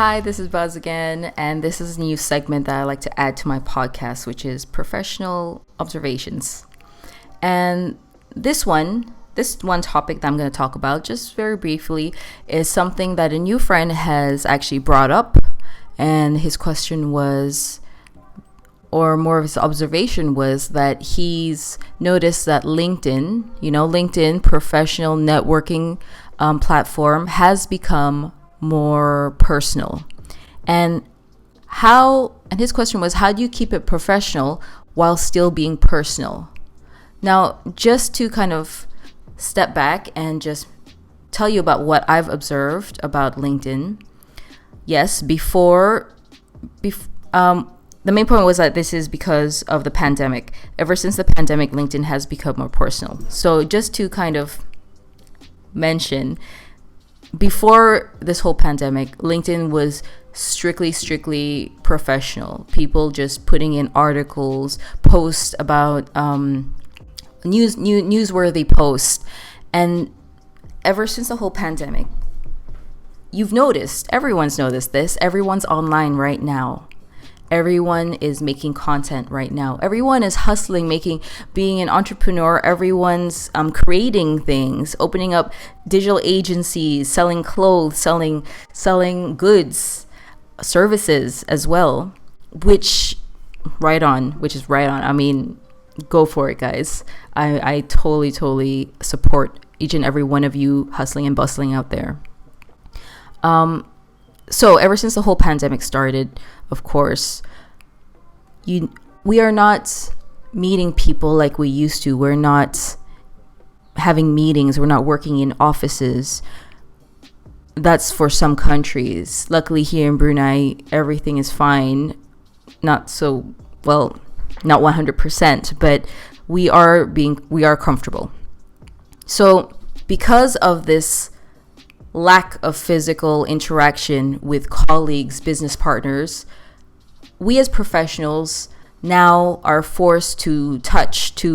Hi, this is Buzz again, and this is a new segment that I like to add to my podcast, which is professional observations. And this one topic that I'm going to talk about, just very briefly, is something that a new friend has actually brought up. And his question was, or more of his observation was, that he's noticed that LinkedIn professional networking platform, has become more personal. And his question was, how do you keep it professional while still being personal? Now, just to kind of step back and just tell you about what I've observed about LinkedIn. Yes, the main point was that this is because of the pandemic. Ever since the pandemic, LinkedIn has become more personal. So just to kind of mention, before this whole pandemic, LinkedIn was strictly professional. People just putting in articles, posts about newsworthy posts. And ever since the whole pandemic, everyone's noticed this. Everyone's online right now. Everyone is making content right now. Everyone is hustling, being an entrepreneur. Everyone's creating things, opening up digital agencies, selling clothes, selling goods, services as well, which is right on. I mean, go for it, guys. I totally support each and every one of you hustling and bustling out there. So ever since the whole pandemic started, of course, we are not meeting people like we used to. We're not having meetings. We're not working in offices. That's for some countries. Luckily, here in Brunei, everything is fine. Not 100%, but we are comfortable. So because of this lack of physical interaction with colleagues, business partners, we as professionals now are forced to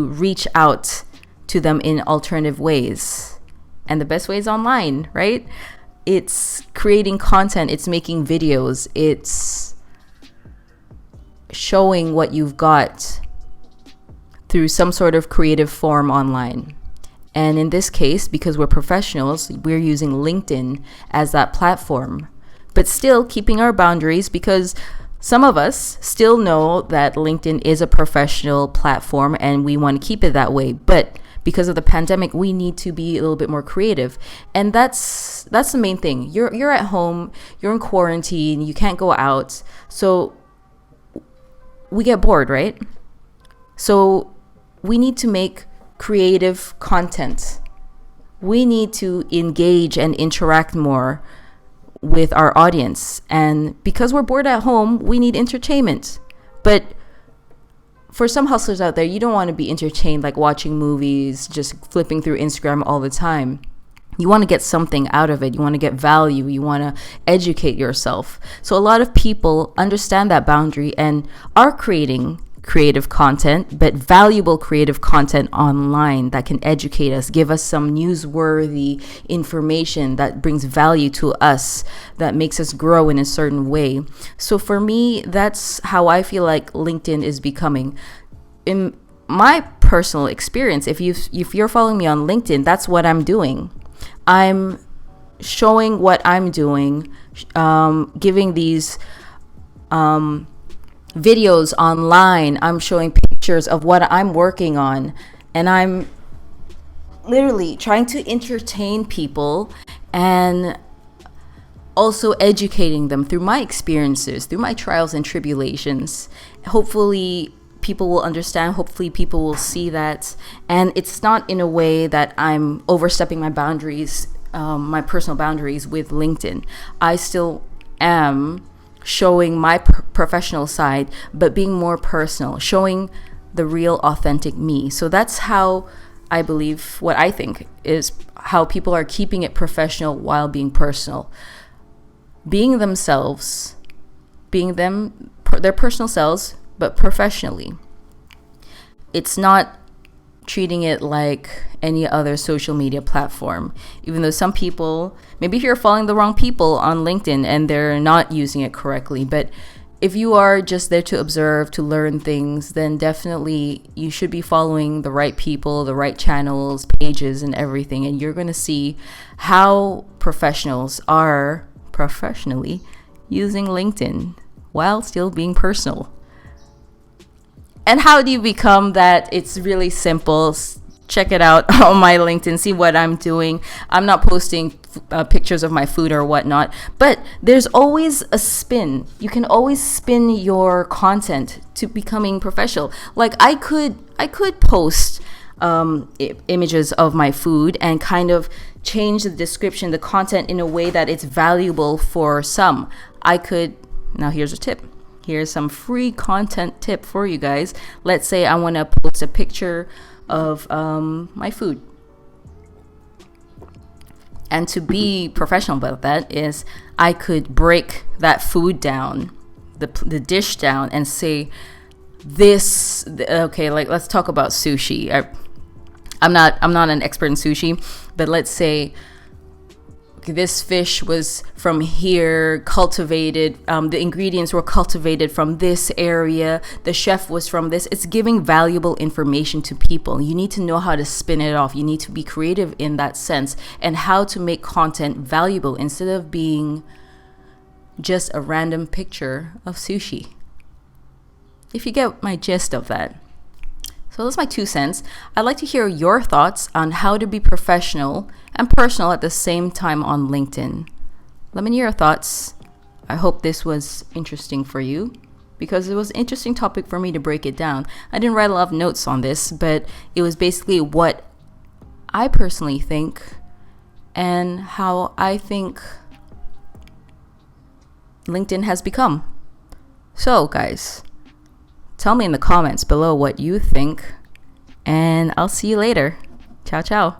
reach out to them in alternative ways. And the best way is online, right? It's creating content, it's making videos, it's showing what you've got through some sort of creative form online. And in this case, because we're professionals, we're using LinkedIn as that platform, but still keeping our boundaries, because some of us still know that LinkedIn is a professional platform and we want to keep it that way. But because of the pandemic, we need to be a little bit more creative. And that's the main thing. You're at home, you're in quarantine, you can't go out. So we get bored, right? So we need to make creative content. We need to engage and interact more with our audience. And because we're bored at home, we need entertainment. But for some hustlers out there, you don't want to be entertained like watching movies, just flipping through Instagram all the time. You want to get something out of it. You want to get value. You want to educate yourself. So a lot of people understand that boundary and are creating creative content, but valuable creative content online that can educate us, give us some newsworthy information that brings value to us, that makes us grow in a certain way. So for me, that's how I feel like LinkedIn is becoming. In my personal experience, if you're following me on LinkedIn, that's what I'm doing. I'm showing what I'm doing, giving these videos online. I'm showing pictures of what I'm working on, and I'm literally trying to entertain people and also educating them through my experiences, through my trials and tribulations. Hopefully people will understand, hopefully people will see that, and it's not in a way that I'm overstepping my boundaries, my personal boundaries with LinkedIn. I still am showing my professional side, but being more personal, showing the real authentic me. So that's how I believe, what I think is how people are keeping it professional while being personal. Being themselves, their personal selves, but professionally. It's not treating it like any other social media platform. Even though some people, maybe you're following the wrong people on LinkedIn and they're not using it correctly, but if you are just there to observe, to learn things, then definitely you should be following the right people, the right channels, pages, and everything. And you're going to see how professionals are professionally using LinkedIn while still being personal. And how do you become that? It's really simple. Check it out on my LinkedIn. See what I'm doing. I'm not posting pictures of my food or whatnot, but there's always a spin. You can always spin your content to becoming professional. Like I could post images of my food and kind of change the description, the content in a way that it's valuable for some. Now here's a tip. Here's some free content tip for you guys. Let's say I want to post a picture of my food. And to be professional about that is I could break that food down, the dish down, and say this. Okay, like let's talk about sushi. I'm not an expert in sushi, but let's say this fish was from here, cultivated. The ingredients were cultivated from this area. The chef was from this. It's giving valuable information to people. You need to know how to spin it off. You need to be creative in that sense and how to make content valuable instead of being just a random picture of sushi. If you get my gist of that. So that's my 2 cents. I'd like to hear your thoughts on how to be professional and personal at the same time on LinkedIn. Let me know your thoughts. I hope this was interesting for you because it was an interesting topic for me to break it down. I didn't write a lot of notes on this, but it was basically what I personally think and how I think LinkedIn has become. So, guys, tell me in the comments below what you think, and I'll see you later. Ciao, ciao.